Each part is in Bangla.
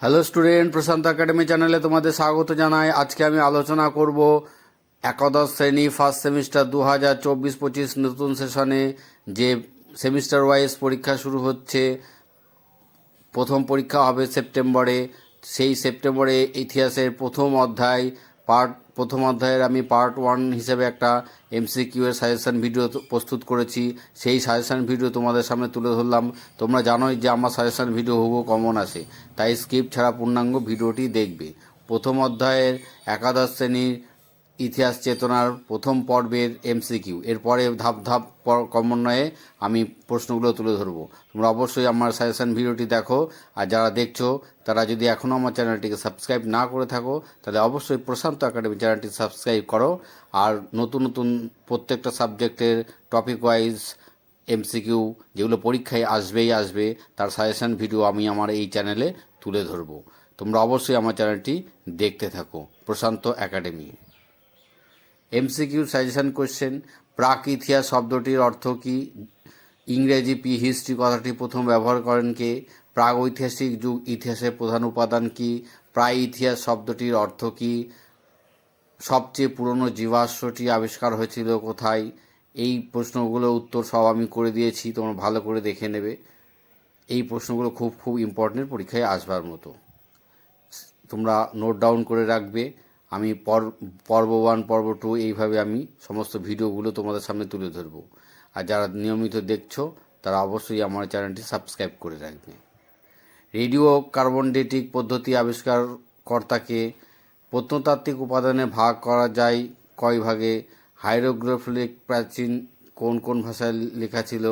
হ্যালো স্টুডেন্ট, প্রশান্ত একাডেমি চ্যানেলে তোমাদের স্বাগত জানাই। আজকে আমি আলোচনা করব একাদশ শ্রেণী ফার্স্ট সেমিস্টার 2024-25 নতুন সেশনে যে সেমিস্টার ওয়াইজ পরীক্ষা শুরু হচ্ছে। প্রথম পরীক্ষা হবে সেপ্টেম্বরে। সেই সেপ্টেম্বরে ইতিহাসের প্রথম অধ্যায়ের আমি পার্ট 1 হিসেবে একটা এমসিকিউ এর সাজেশন ভিডিও প্রস্তুত করেছি। সেই সাজেশন ভিডিও তোমাদের সামনে তুলে ধরলাম। তোমরা জানোই যে আমার সাজেশন ভিডিও হুবহু কমন আসে, তাই স্কিপ ছাড়া পূর্ণাঙ্গ ভিডিওটি দেখবে। প্রথম অধ্যায়ের একাদশ শ্রেণীর ইতিহাস চেতনার প্রথম পর্বের এমসিকিউ, এরপরে ধাপ ধাপ ক্রমান্বয়ে আমি প্রশ্নগুলো তুলে ধরবো। তোমরা অবশ্যই আমার সাজেশন ভিডিওটি দেখো, আর যারা দেখছো তারা যদি এখনও আমার চ্যানেলটিকে সাবস্ক্রাইব না করে থাকো তাহলে অবশ্যই প্রশান্ত একাডেমি চ্যানেলটি সাবস্ক্রাইব করো। আর নতুন নতুন প্রত্যেকটা সাবজেক্টের টপিক ওয়াইজ এমসিকিউ যেগুলো পরীক্ষায় আসবে তার সাজেশন ভিডিও আমি আমার এই চ্যানেলে তুলে ধরবো। তোমরা অবশ্যই আমার চ্যানেলটি দেখতে থাকো, প্রশান্ত একাডেমি। এমসিকিউ সাজেশন কোশ্চেন: প্রাক ইতিহাস শব্দটির অর্থ কী? ইংরেজি প্রি হিস্ট্রি কথাটি প্রথম ব্যবহার করেন কে? প্রাগ ঐতিহাসিক যুগ ইতিহাসের প্রধান উপাদান কী? প্রাক ইতিহাস শব্দটির অর্থ কী? সবচেয়ে পুরনো জীবাশ্মটি আবিষ্কার হয়েছিল কোথায়? এই প্রশ্নগুলোর উত্তর সব আমি করে দিয়েছি, তোমরা ভালো করে দেখে নেবে। এই প্রশ্নগুলো খুব খুব ইম্পর্টেন্ট, পরীক্ষায় আসবার মতো। তোমরা নোট ডাউন করে রাখবে। আমি পর্ব 1 পর্ব 2 এইভাবে আমি সমস্ত ভিডিওগুলো তোমাদের সামনে তুলে ধরবো। আর যারা নিয়মিত দেখছো তারা অবশ্যই আমার চ্যানেলটি সাবস্ক্রাইব করে রাখবে। রেডিও কার্বন ডেটিং পদ্ধতি আবিষ্কার কর্তাকে? প্রত্নতাত্ত্বিক উপাদানে ভাগ করা যায় কয় ভাগে? হাইরোগ্লিফিক প্রাচীন কোন কোন ভাষায় লেখা ছিল?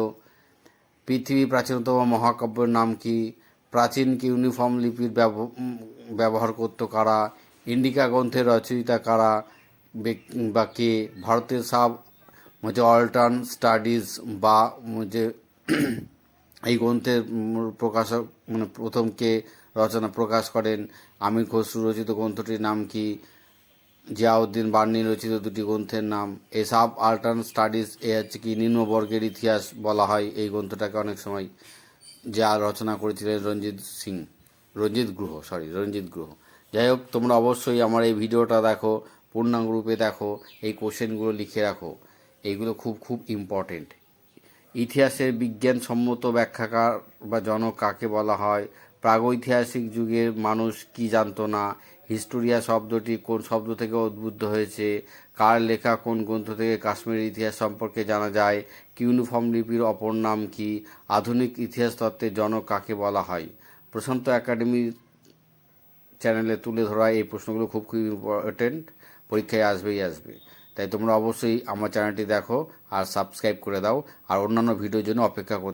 পৃথিবীর প্রাচীনতম মহাকাব্যের নাম কি? প্রাচীন ইউনিফর্ম লিপির ব্যবহার করত কারা? ইন্ডিকা গ্রন্থের রচয়িতা কারা বা কে? ভারতের অল্টার্ন স্টাডিজ বা যে এই গ্রন্থের প্রকাশক প্রথম কে প্রকাশ করেন? আমির খসরু রচিত গ্রন্থটির নাম কি? জিয়াউদ্দিন বার্নি রচিত দুটি গ্রন্থের নাম? এই অল্টার্ন স্টাডিজ হচ্ছে কি নিম্নবর্গের ইতিহাস বলা হয় এই গ্রন্থটাকে অনেক সময়, যা রচনা করেছিলেন রঞ্জিত গুহ। যাই হোক, তোমরা অবশ্যই আমার এই ভিডিওটা দেখো, পূর্ণাঙ্গ রূপে দেখো, এই কোশ্চেনগুলো লিখে রাখো, এইগুলো খুব খুব ইম্পর্টেন্ট। ইতিহাসের বিজ্ঞানসম্মত ব্যাখ্যাকার বা জনক কাকে বলা হয়? প্রাগৈতিহাসিক যুগের মানুষ কি জানতো না? হিস্টোরিয়া শব্দটি কোন শব্দ থেকে উদ্বুদ্ধ হয়েছে? কার লেখা কোন গ্রন্থ থেকে কাশ্মীরের ইতিহাস সম্পর্কে জানা যায়? কিউনিফর্ম লিপির অপর নাম কি? আধুনিক ইতিহাস তত্ত্বের জনক কাকে বলা হয়? প্রশান্ত একাডেমির চ্যানেলে তুলে ধরা এই প্রশ্নগুলো খুব খুব ইম্পর্টেন্ট, পরীক্ষায় আসবে। তাই তোমরা অবশ্যই আমার চ্যানেলটি দেখো আর সাবস্ক্রাইব করে দাও, আর অন্যান্য ভিডিওর জন্য অপেক্ষা করতে